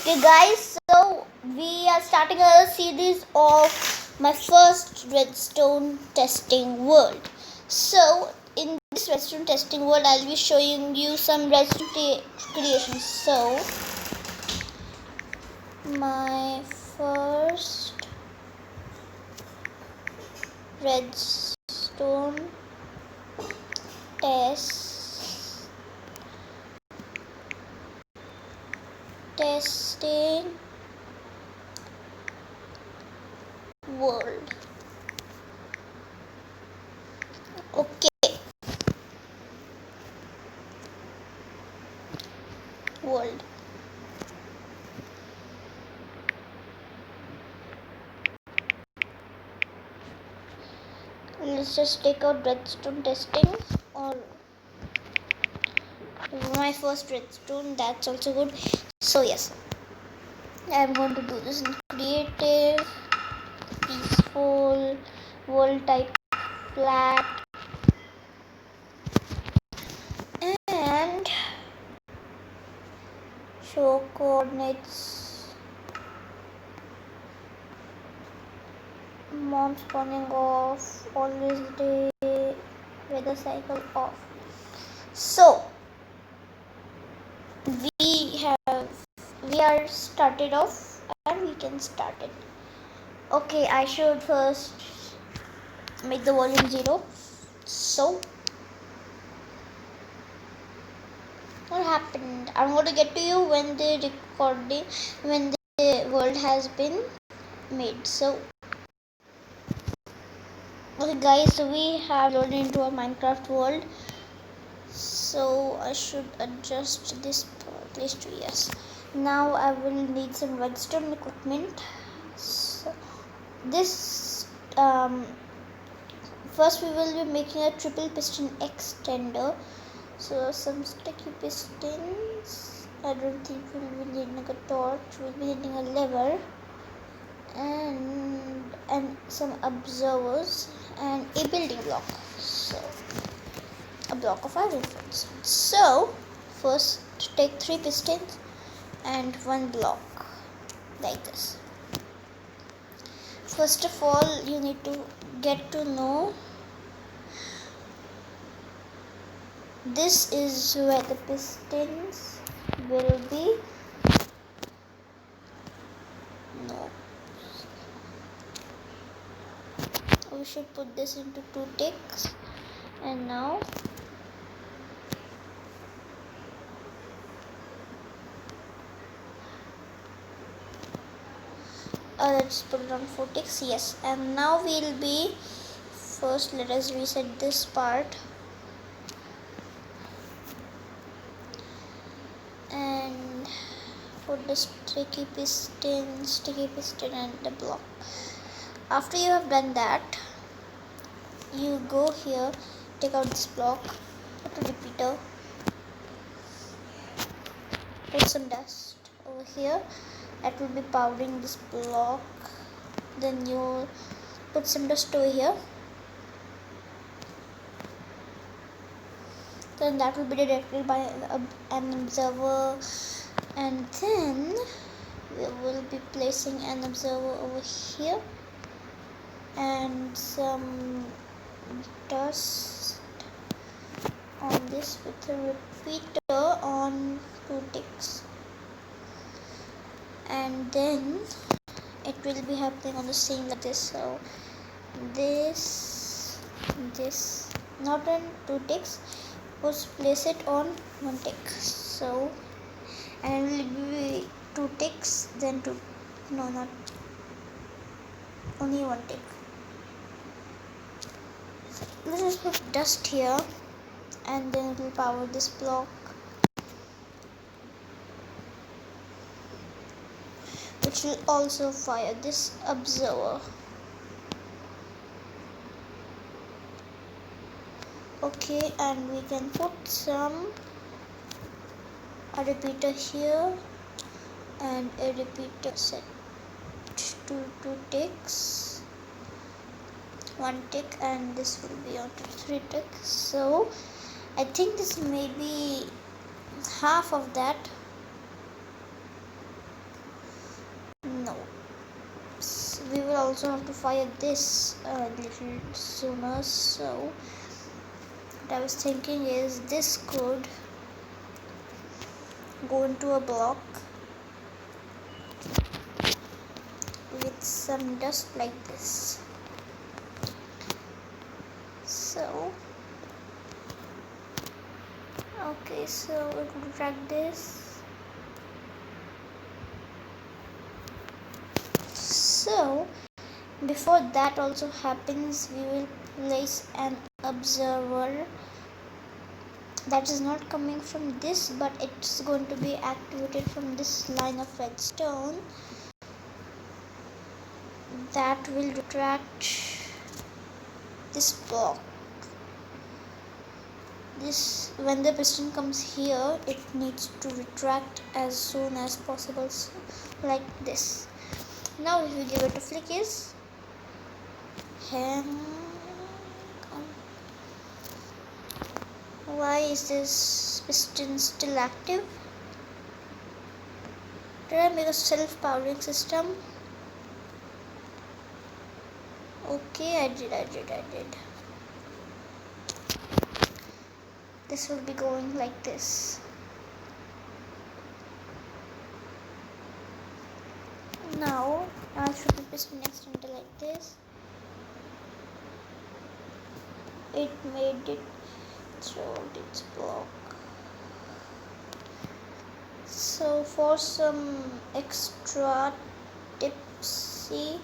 Okay guys, so we are starting a series of my first redstone testing world. So in this redstone testing world, I'll be showing you some redstone creations. So my first redstone testing world. Okay, world. Let's just take out redstone testing, or my first redstone, that's also good. So yes, I'm going to do this in creative, peaceful, world type, flat, and show coordinates, mom spawning off, always day, weather cycle off. So we are started off and we can start it. Okay, I should first make the volume 0. So what happened? I'm going to get to you when the world has been made. So okay guys, so we have loaded into a Minecraft world. So I should adjust this place to yes. Now I will need some redstone equipment. So this first we will be making a triple piston extender. So some sticky pistons. I don't think we'll be needing a torch. We'll be needing a lever and some observers and a building block. So a block of iron, for instance. So first take 3 pistons and 1 block like this. First of all, you need to get to know this is where the pistons will be. No, we should put this into 2 ticks. And now let's put it on 4 ticks. Yes, and now we'll be first, let us reset this part and put the sticky piston and the block. After you have done that, you go here, take out this block, put a repeater, put some dust over here that will be powering this block. Then you put some dust over here, then that will be directed by an observer, and then we will be placing an observer over here and some dust on this with a repeater on 2 ticks, and then it will be happening on the same like this. So this not on 2 ticks, place it on 1 tick. So and it will be 2 ticks, then not only 1 tick. Let's just put dust here and then it will power this block, which will also fire this observer. Okay, and we can put a repeater here and a repeater set to 2 ticks, 1 tick, and this will be on 3 ticks. So I think this may be half of that. also have to fire this a little sooner. So what I was thinking is this could go into a block with some dust like this. So okay, so we're going to drag this. So before that also happens, we will place an observer that is not coming from this, but it's going to be activated from this line of redstone that will retract this block. This, when the piston comes here, it needs to retract as soon as possible, so like this. Now if we give it a flick is hang on. Why is this piston still active? Did I make a self-powering system? Okay, I did. This will be going like this. Now I should be piston extender like this. It made it through its block. So for some extra tipsy,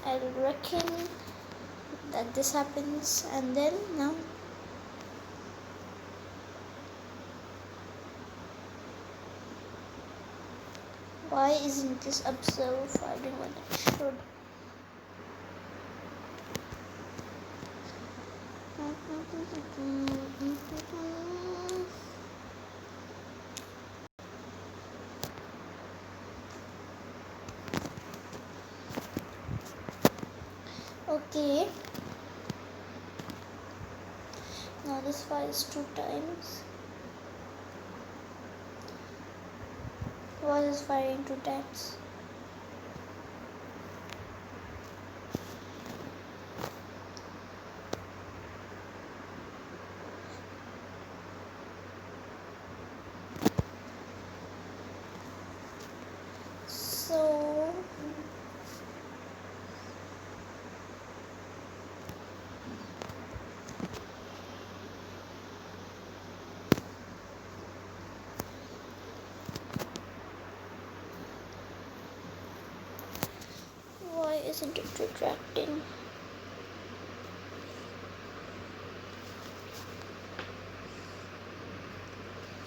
I reckon that this happens, and then now why isn't this observer firing when it should? Okay, now this fires 2 times. Why is firing 2 times? So why isn't it retracting?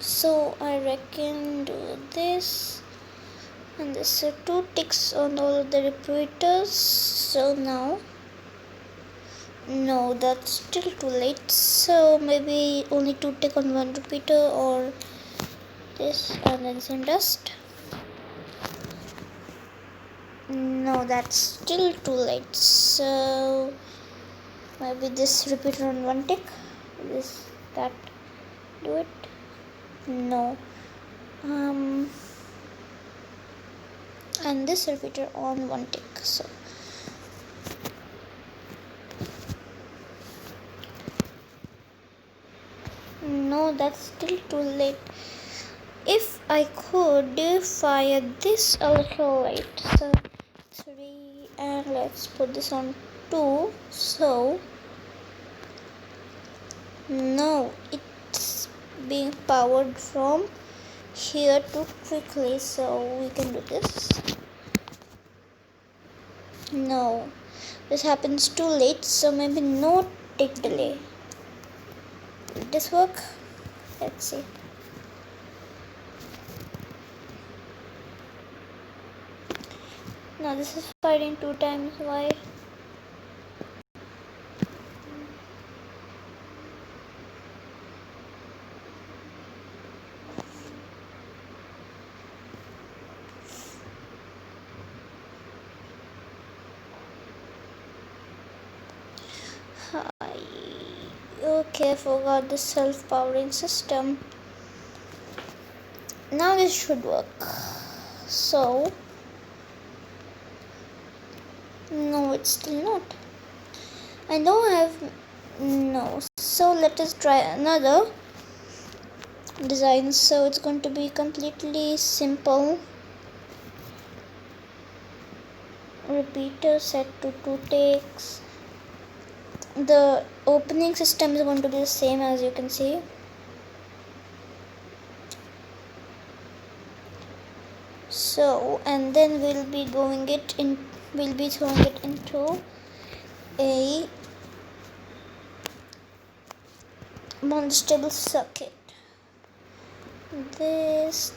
So I reckon do this, and this are 2 ticks on all of the repeaters. So now, no, that's still too late. So maybe only 2 tick on 1 repeater, or this and then some dust. No, that's still too late. So maybe this repeater on 1 tick. This, that, do it. No. And this repeater on 1 tick. So no, that's still too late. If I could fire this a little late. So 3, and let's put this on 2. So no, it's being powered from here too quickly, so we can do this. No, this happens too late, so maybe no tick delay. Will this work? Let's see. Now this is firing 2 times. Why? Okay, I forgot the self-powering system. Now this should work. So No, it's still not. I know I have no. So let us try another design. So it's going to be completely simple. Repeater set to 2 takes. The opening system is going to be the same, as you can see. So, and then we'll be throwing it into a monostable circuit. This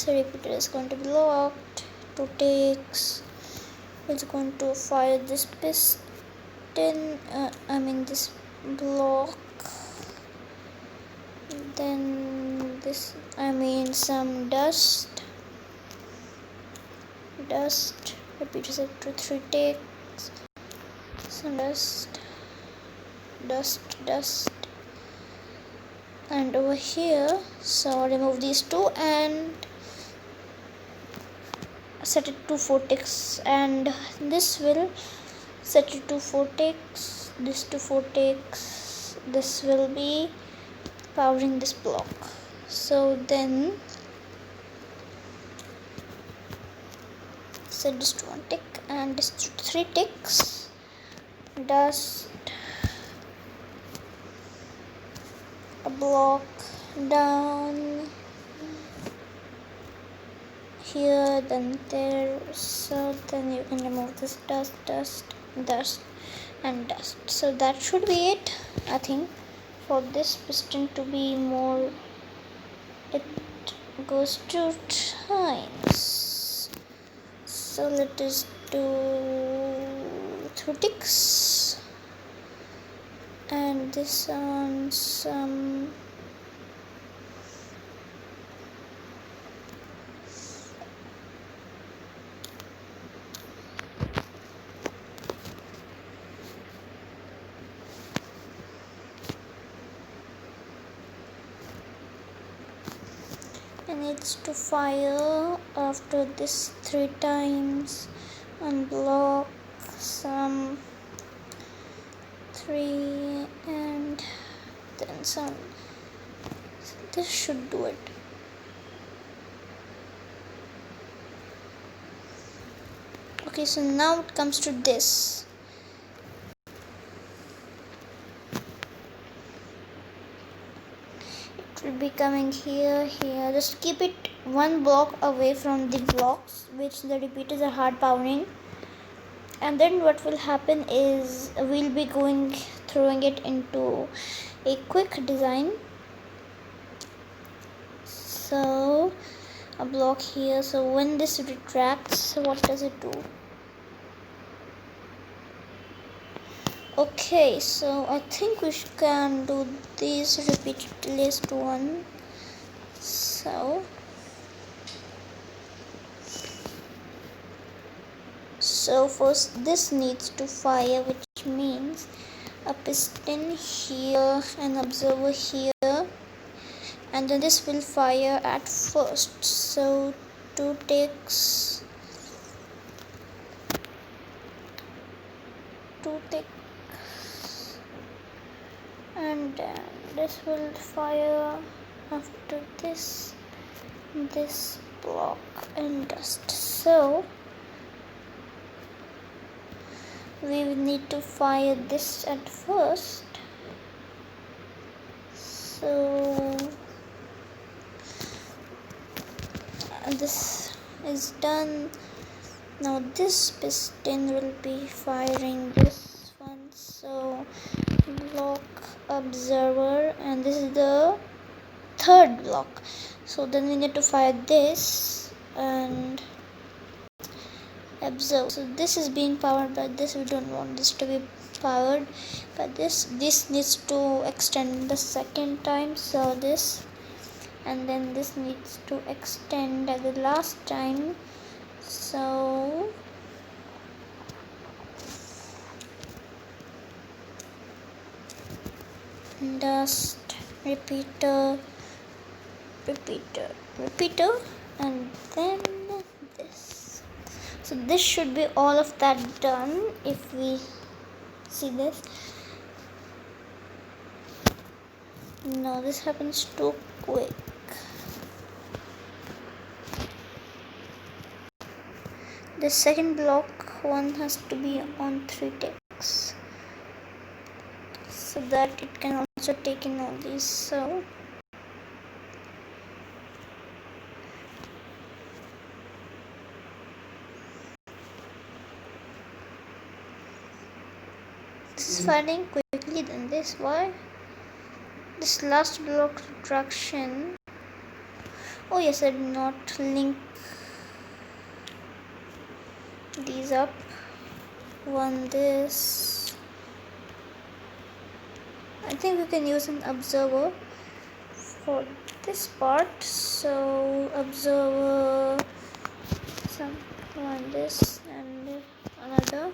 repeater is going to be locked. 2 takes. It's going to fire this piston, this block. Then this, some dust. Repeater set to 3 takes. Some dust. And over here, so remove these two and set it to 4 ticks, and this will set it to 4 ticks, this to 4 ticks. This will be powering this block. So then set this to 1 tick and this to 3 ticks. Dust a block down here, then there. So then you can remove this dust. So that should be it, I think, for this piston to be more. It goes 2 times. So let us do 3 ticks, and this on some and it's to fire after this 3 times, unblock some 3 and then some. So this should do it. Okay, so now it comes to this. It will be coming here. Just keep it 1 block away from the blocks which the repeaters are hard powering. And then what will happen is we'll be throwing it into a quick design. So a block here. So when this retracts, what does it do? Okay, so I think we can do this repeated one. So first this needs to fire, which means a piston here, an observer here, and then this will fire at first. So 2 ticks, and then this will fire after this block and dust. So we need to fire this at first. So this is done. Now this piston will be firing this one. So block, observer, and this is the 3rd block. So then we need to fire this and observe. So this is being powered by this. We don't want this to be powered by this. This needs to extend the 2nd time. So this, and then this needs to extend at the last time. So dust, repeater, and then this. So this should be all of that done. If we see this, no, this happens too quick. The second block one has to be on 3 ticks so that it can also take in all these. So this is firing quickly than this. Why? This last block retraction. Oh yes, I did not link these up. One this. I think we can use an observer for this part. So observer, one this and another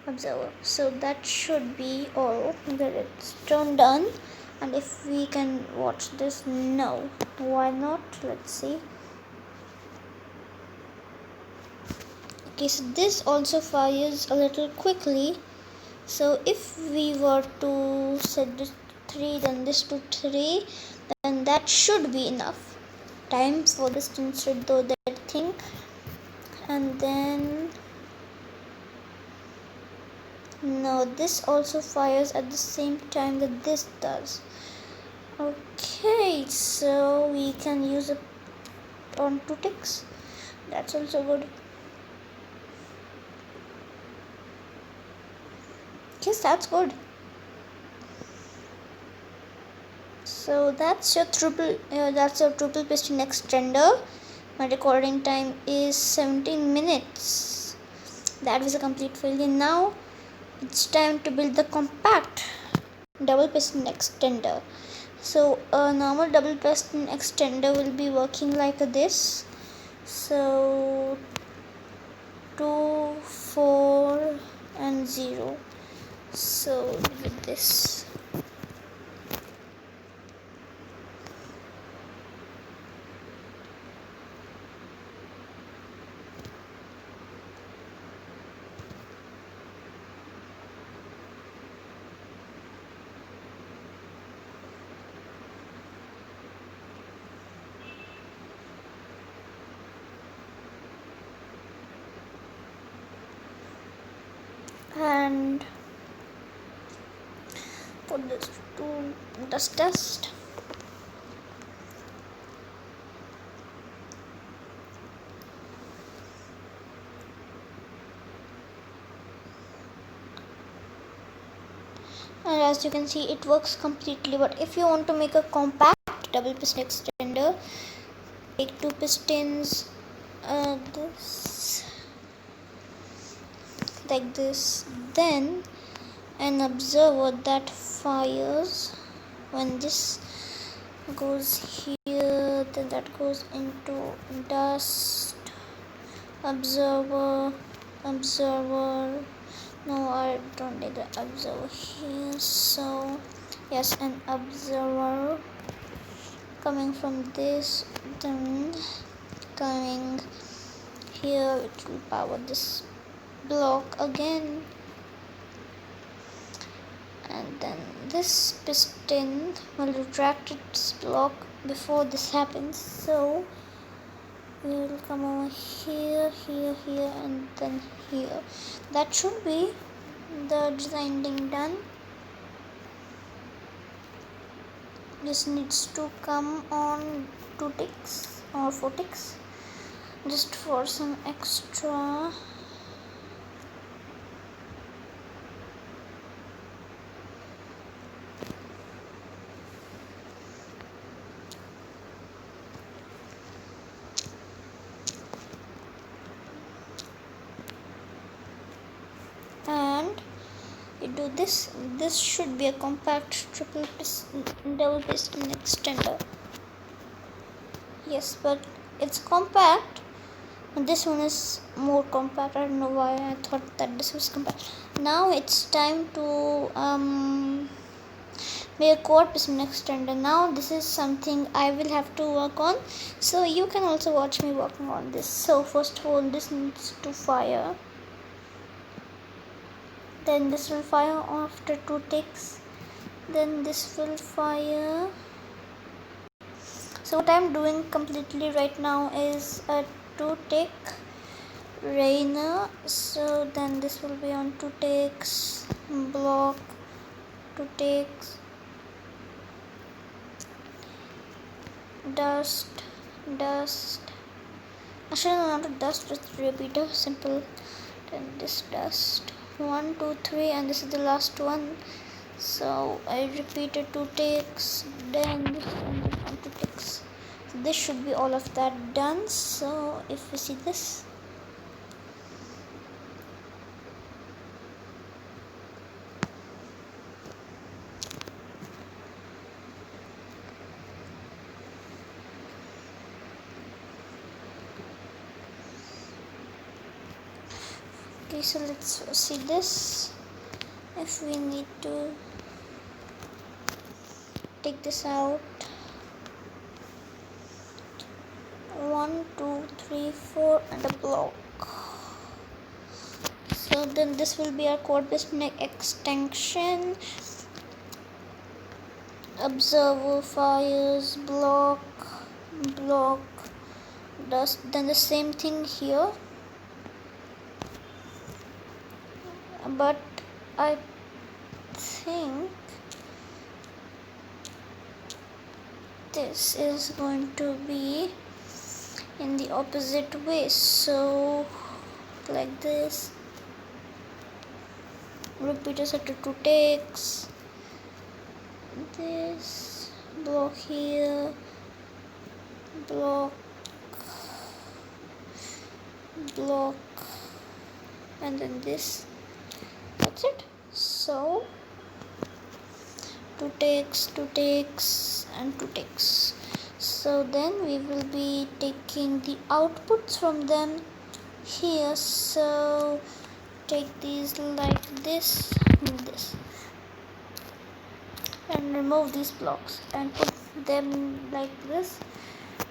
observer. So that should be all. It's turned done. And if we can watch this, no, why not? Let's see. Okay, so this also fires a little quickly. So if we were to set this 3, then this to 3, then that should be enough time for this to insert that thing. And then no, this also fires at the same time that this does. Okay, so we can use it on 2 ticks. That's also good. Yes, that's good. So that's your triple piston extender. My recording time is 17 minutes. That was a complete failure. Now it's time to build the compact double piston extender. So a normal double piston extender will be working like this. So 2, 4 and 0. So with this, and put this to dust test. And as you can see, it works completely. But if you want to make a compact double piston extender, take 2 pistons, this like this, then an observer that fires when this goes here, then that goes into dust, observer. No, I don't need the observer here. So yes, an observer coming from this, then coming here, it will power this block again, and then this piston will retract its block before this happens. So we will come over here, and then here. That should be the design being done. This needs to come on 2 ticks or 4 ticks just for some extra. And you do this. This should be a compact double piston extender. Yes, but it's compact. This one is more compact. I don't know why I thought that this was compact. Now it's time to make a cord piston extender. Now this is something I will have to work on, so you can also watch me working on this. So first of all, this needs to fire, then this will fire after 2 ticks, then this will fire. So what I'm doing completely right now is a 2 tick rainer. So then this will be on 2 ticks, block, 2 ticks, dust, actually not dust, just repeater, simple. Then this dust, 1 2 3, and this is the last one. So I repeated 2 ticks, then this one 2 ticks. So this should be all of that done. So if we see this, okay, so let's see this. If we need to take this out, 1 2 3 4 and a block. So then this will be our cord piston extension. Observer fires, block, dust. Then the same thing here, but I think this is going to be in the opposite way. So like this, repeaters after 2 ticks, this block here, block, and then this. That's it. So 2 ticks, 2 ticks and 2 ticks. So then we will be taking the outputs from them here. So take these like this and this, and remove these blocks and put them like this,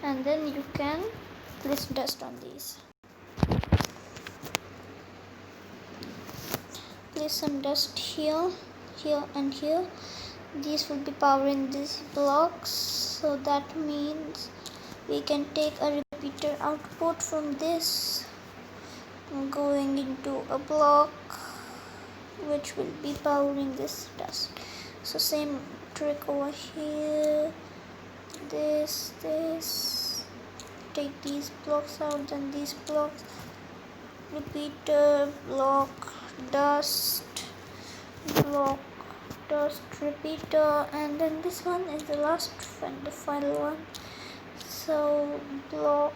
and then you can place dust on these. Place some dust here, here and here. These will be powering these blocks, so that means we can take a repeater output from this going into a block which will be powering this dust. So same trick over here, this, take these blocks out, then these blocks, repeater, block, dust, block, dust, repeater, and then this one is the last and the final one. So block,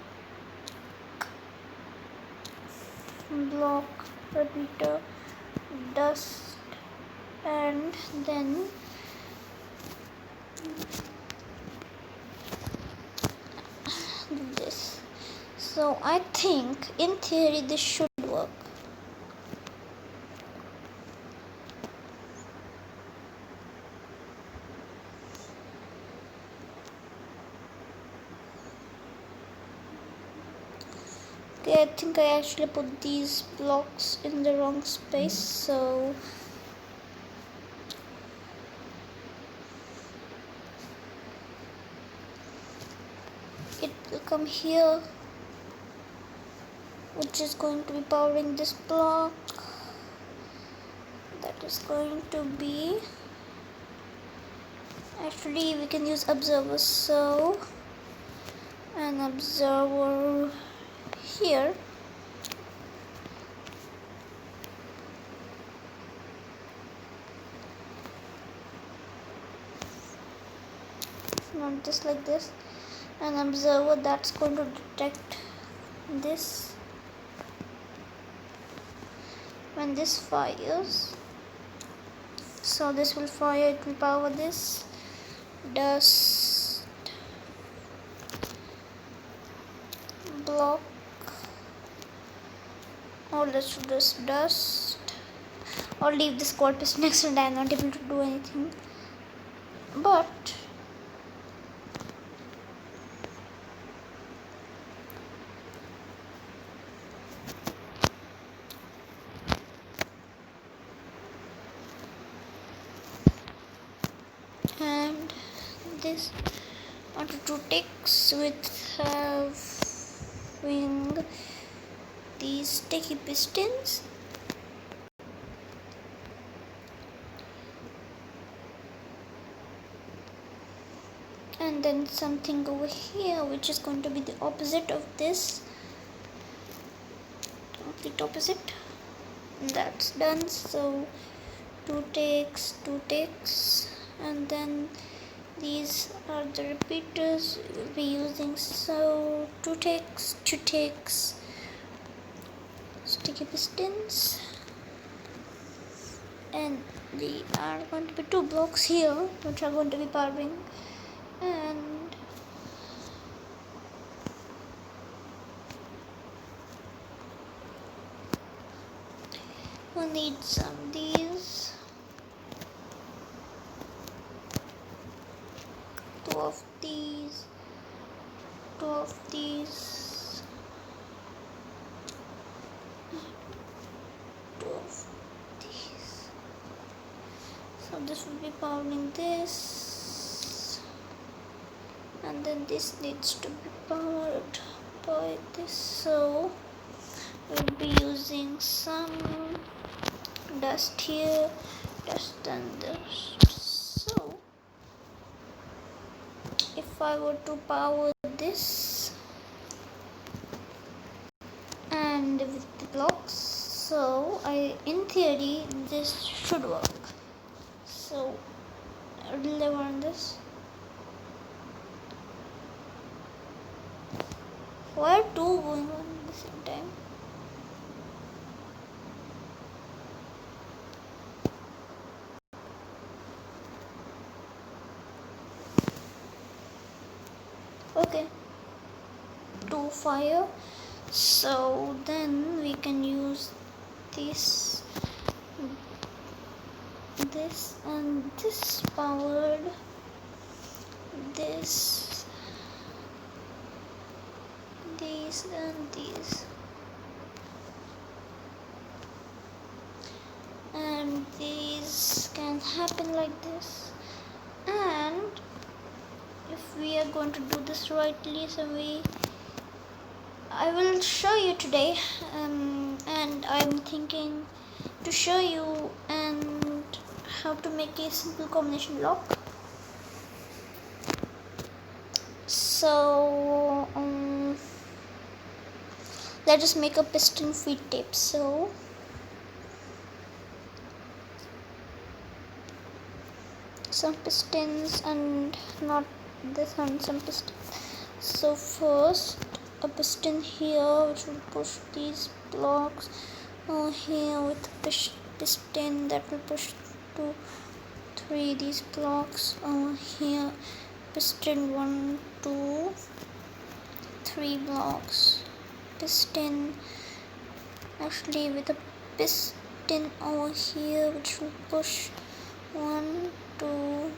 repeater, dust, and then this. So I think in theory this should work. Okay, I think I actually put these blocks in the wrong space, so it will come here, which is going to be powering this block. That is going to be, actually we can use observers. So an observer here, not just like this, an observer that's going to detect this. When this fires, so this will fire, it will power this, dust, block, or let's do this dust, or leave this cord piston next and I'm not able to do anything. but and this wanted to ticks with having these sticky pistons, and then something over here which is going to be the opposite of this, complete opposite. That's done. So two ticks, and then these are the repeaters we'll be using. So two ticks, sticky pistons, and there are going to be two blocks here which are going to be powering, and we'll need some of these, two of these, two of these, two of these. So this will be powering this, and then this needs to be powered by this. So we'll be using some dust here, dust and dust. So if I were to power this and with the blocks, so in theory this should work. So I'll deliver on this. Why are two going on at the same time? Okay, two fire. So then we can use this and this powered this, these and these, and these can happen like this. And if we are going to do this rightly, so I will show you today, and I'm thinking to show you and how to make a simple combination lock. So let us make a piston feed tape. So some pistons, and not this one, some pistons. So first a piston here which will push these blocks over here with a piston that will push 2, 3 these blocks over here. Piston 1, 2, 3 blocks. Piston actually with a piston over here which will push 1, 2,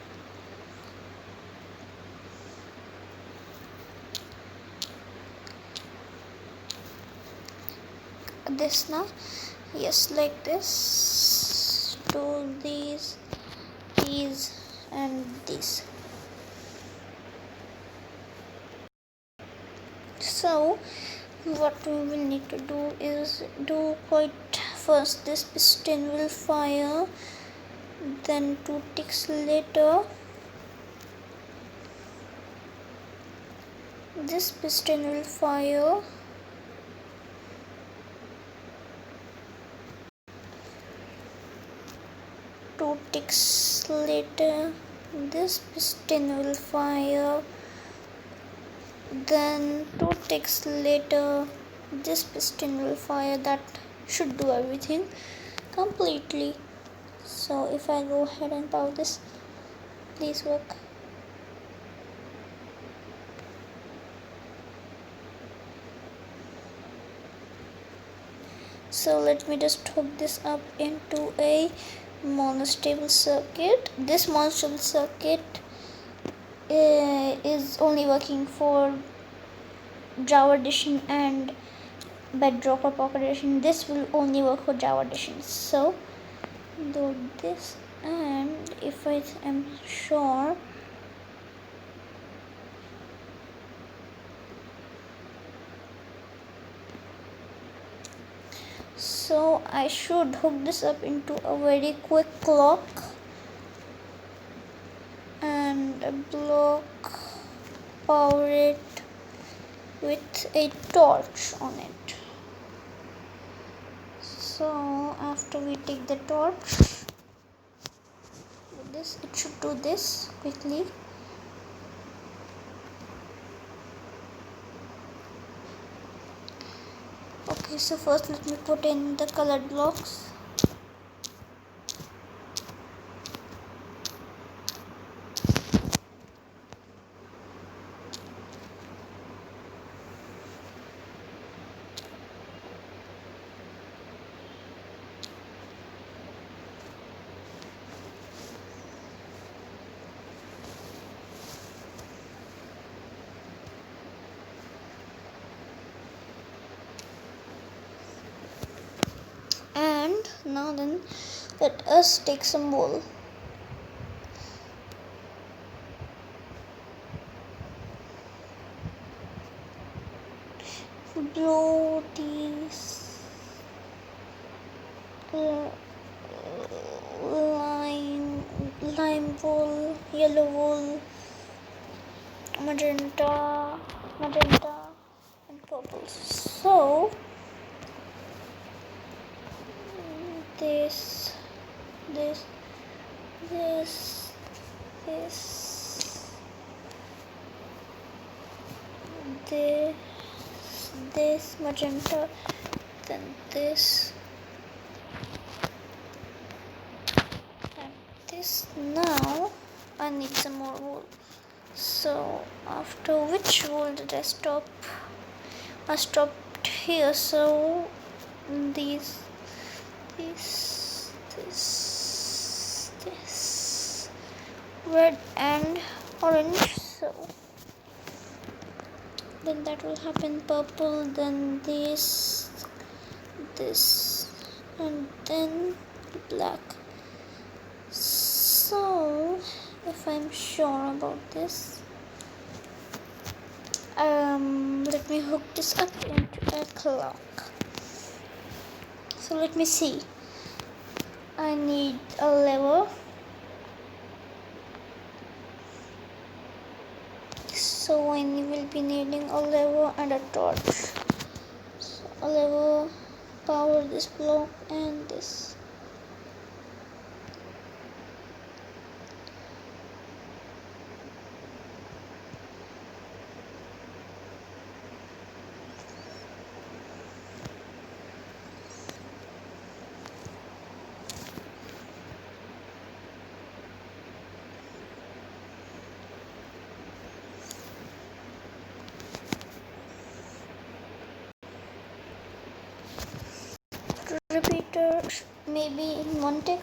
this now, yes, like this, do these and these. So what we will need to do is do quite first this piston will fire, then 2 ticks later this piston will fire, two ticks later this piston will fire, then 2 ticks later this piston will fire. That should do everything completely. So if I go ahead and power this, please work. So let me just hook this up into a monostable circuit. This monostable circuit is only working for Java Edition and Bedrock or Pocket Edition. This will only work for Java Edition. So do this, and if I am sure, so I should hook this up into a very quick clock and a block, power it with a torch on it. So after we take the torch, with this, it should do this quickly. Okay, so first let me put in the colored blocks. And now then, let us take some wool. Blow these lime wool, yellow wool, magenta, and purple. So this, this magenta, then this and this. Now I need some more wool. So after which wool did I stop? I stopped here. So this, red and orange. So then that will happen purple, then this, and then black. So if I'm sure about this, let me hook this up into a clock. So let me see. I need a lever. So I will be needing a lever and a torch. So a lever, power this block and this. Repeater maybe in one take.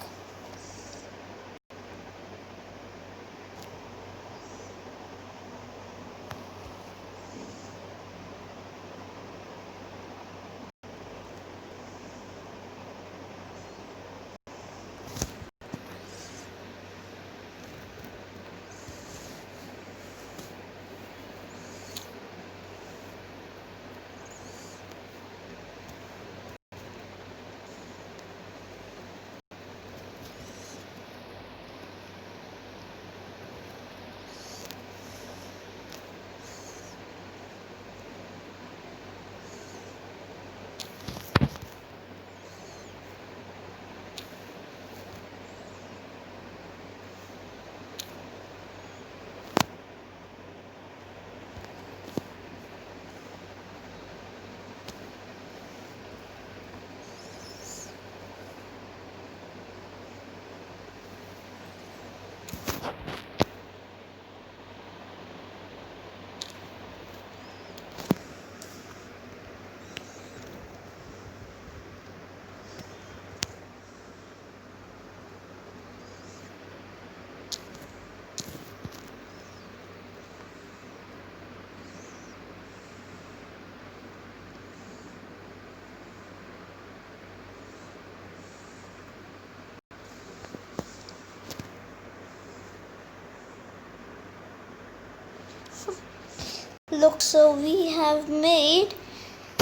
Look, so we have made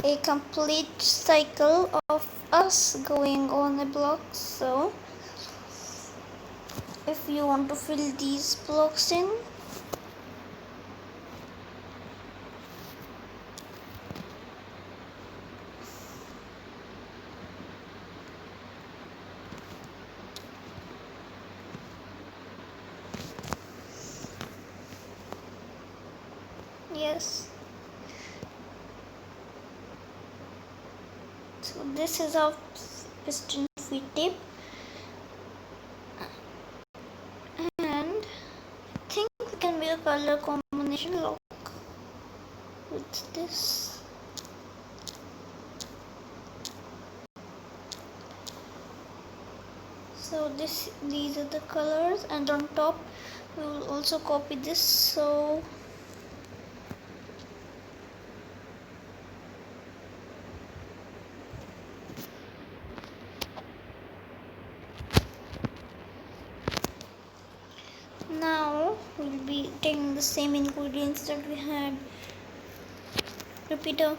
a complete cycle of us going on a block. So if you want to fill these blocks in, yes. So this is our piston feed tape, and I think we can make a color combination lock with this. So these are the colors, and on top we will also copy this. So now we'll be taking the same ingredients that we had. Repeater,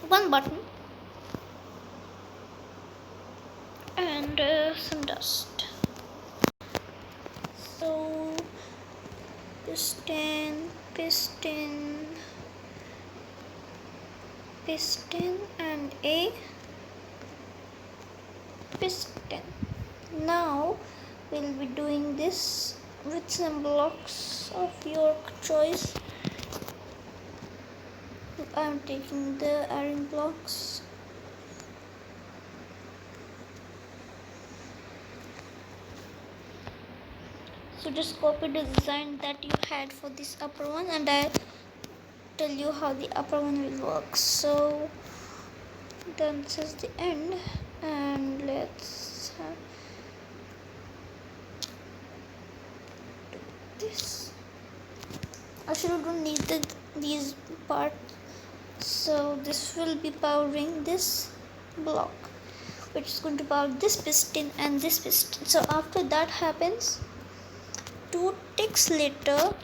one button, and some dust. So piston, and a piston. Now we'll be doing this with some blocks of your choice. I'm taking the iron blocks. So just copy the design that you had for this upper one, and I'll tell you how the upper one will work. So then this is the end, and let's do this. Actually, we don't need these parts. So this will be powering this block, which is going to power this piston and this piston. So after that happens, 2 ticks later,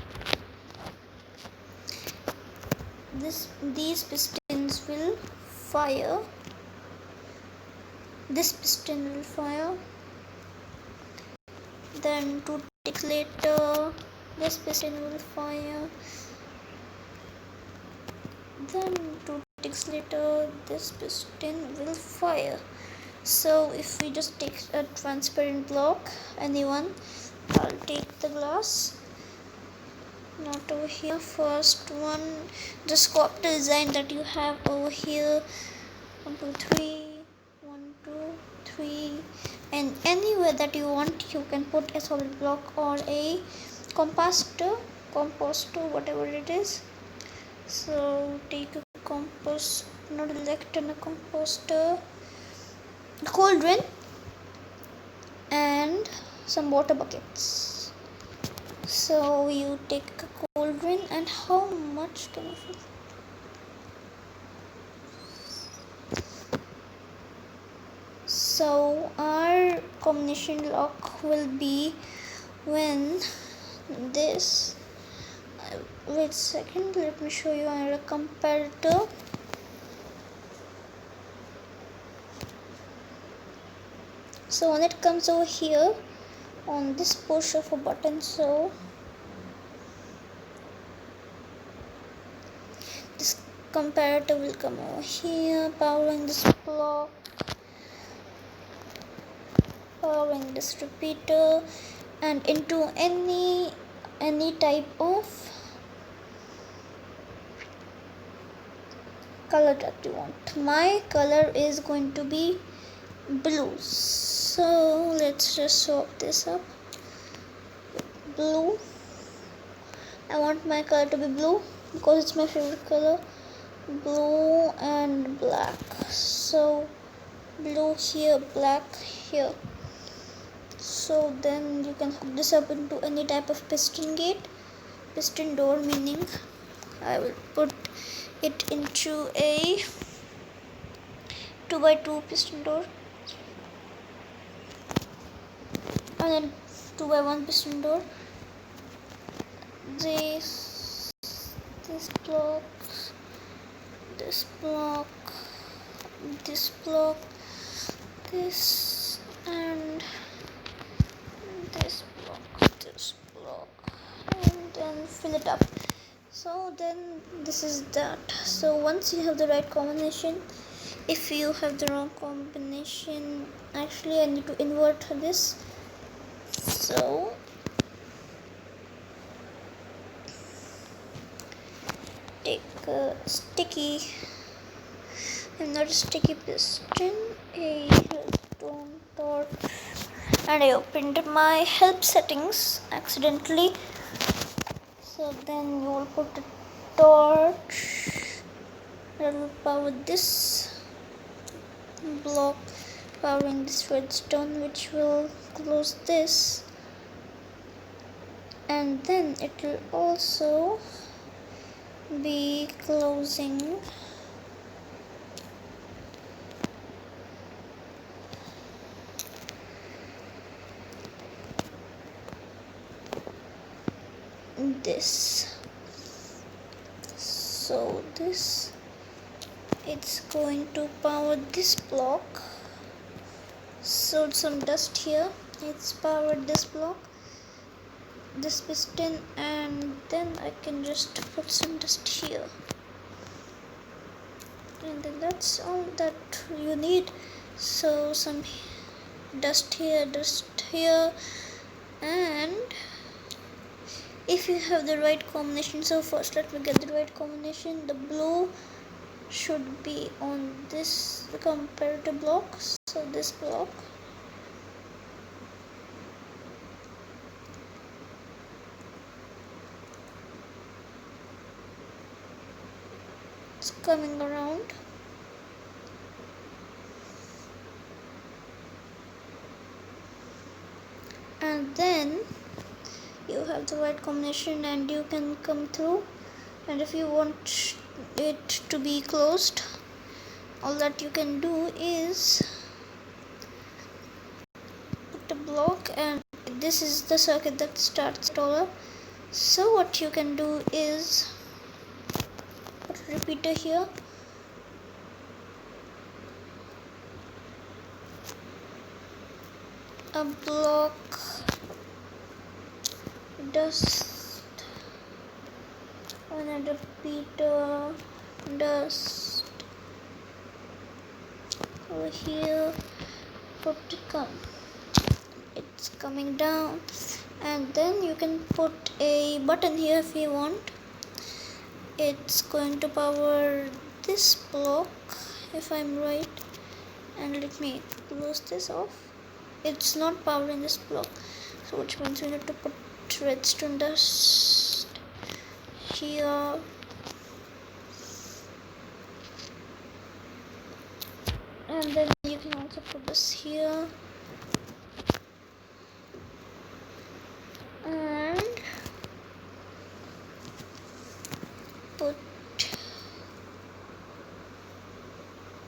these pistons will fire. This piston will fire. Then 2 ticks later, this piston will fire. Then 2 ticks later, this piston will fire. So if we just take a transparent block, anyone, I'll take the glass, not over here. First one, just copy the design that you have over here. 1 2 3, 1 2 3, and anywhere that you want you can put a solid block or a composter, whatever it is. So take a compost, not a lectern, a composter, a cauldron, and some water buckets. So you take a cauldron, and how much can I fill? So our combination lock will be when this, wait a second, let me show you another comparator. So when it comes over here on this push of a button, so this comparator will come over here, powering this block, powering this repeater, and into any type of color that you want. My color is going to be blue, so let's just swap this up. Blue, I want my color to be blue because it's my favorite color. Blue and black, so blue here, black here. So then you can hook this up into any type of piston door, meaning I will put it into a 2x2 piston door, and then 2x1 piston door. This this block, this block, this block, this, and this block, and then fill it up. So then this is that. So once you have the right combination, if you have the wrong combination, actually I need to invert this. So take a sticky, and not a sticky piston, a redstone torch, and I opened my help settings accidentally. So then you will put a torch that will power this block, powering this redstone, which will close this, and then it will also be closing this. So this, it's going to power this block. So some dust here, it's powered this block, this piston, and then I can just put some dust here, and then that's all that you need. So some dust here, and if you have the right combination, so first let me get the right combination. The blue should be on this comparative block, so this block, it's coming around, and then you have the right combination and you can come through. And if you want it to be closed, all that you can do is put a block, and this is the circuit that starts it all up. So what you can do is put a repeater here, a block, dust, another repeater, dust over here, put it's coming down, and then you can put a button here if you want. It's going to power this block if I'm right, and let me close this off. It's not powering this block, so which means we need to put redstone dust here, and then you can also put this here, and put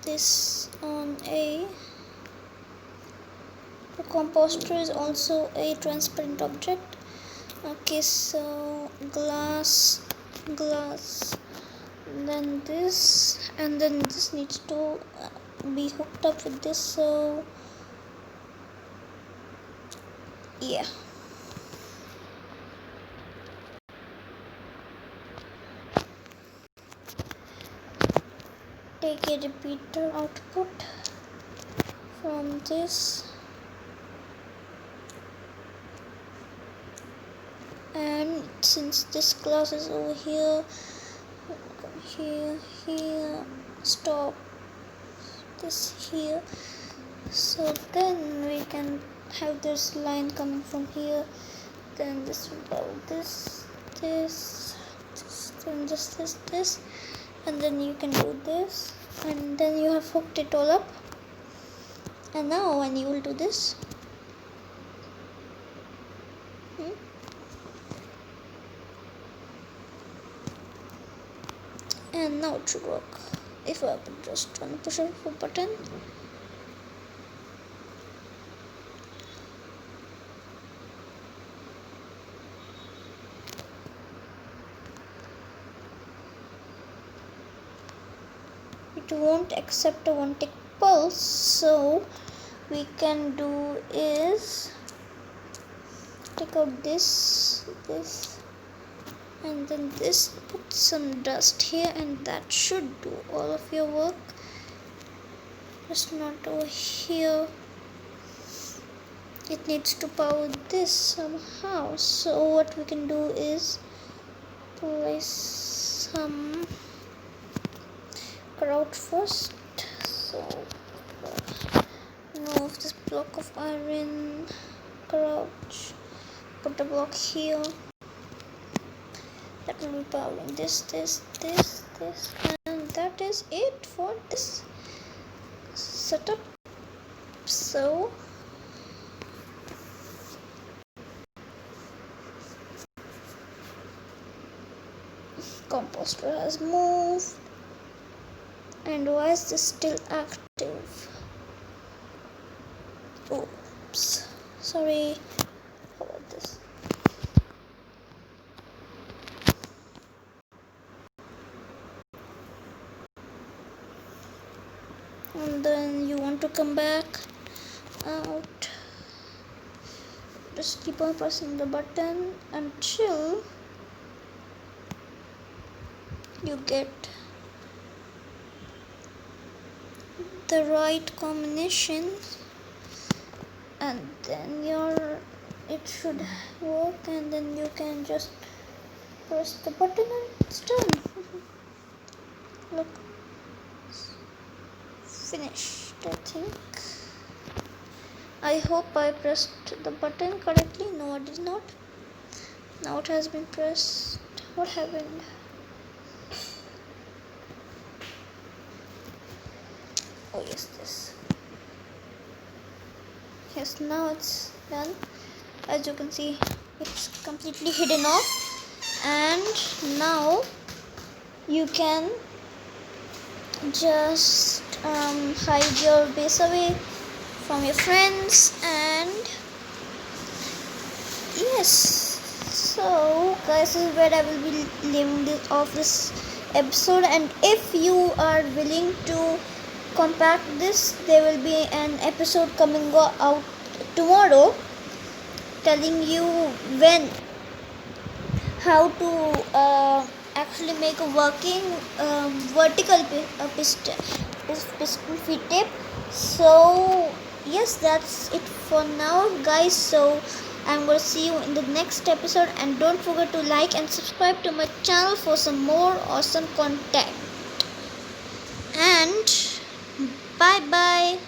this on a composter is also a transparent object. Okay, so glass, then this, and then this needs to be hooked up with this. So yeah, take a repeater output from this, and since this glass is over here, come here, stop this here. So then we can have this line coming from here, then this will power this, then just this, and then you can do this, and then you have hooked it all up. And now when you will do this, and now it should work. If I just want to push a button, it won't accept a one tick pulse. So we can do is take out this, and then this, put some dust here, and that should do all of your work. Just not over here. It needs to power this somehow. So what we can do is place some grout first. So remove this block of iron, crouch, put a block here. That will be powering this, and that is it for this setup. So composter has moved, and why is this still active? Oops, sorry. How about this? And then you want to come back out. Just keep on pressing the button until you get the right combination, and then it should work, and then you can just press the button and it's done. Look, finished, I think. I hope I pressed the button correctly. No, I did not. Now it has been pressed. What happened? Oh yes, this. Yes, now it's done. As you can see, it's completely hidden off, and now you can just hide your base away from your friends. And yes, so guys, this is where I will be leaving this episode, and if you are willing to compact this, there will be an episode coming out tomorrow telling you how to actually make a working vertical piston feed tape. So yes, that's it for now, guys. So I'm going to see you in the next episode, and don't forget to like and subscribe to my channel for some more awesome content. And bye bye.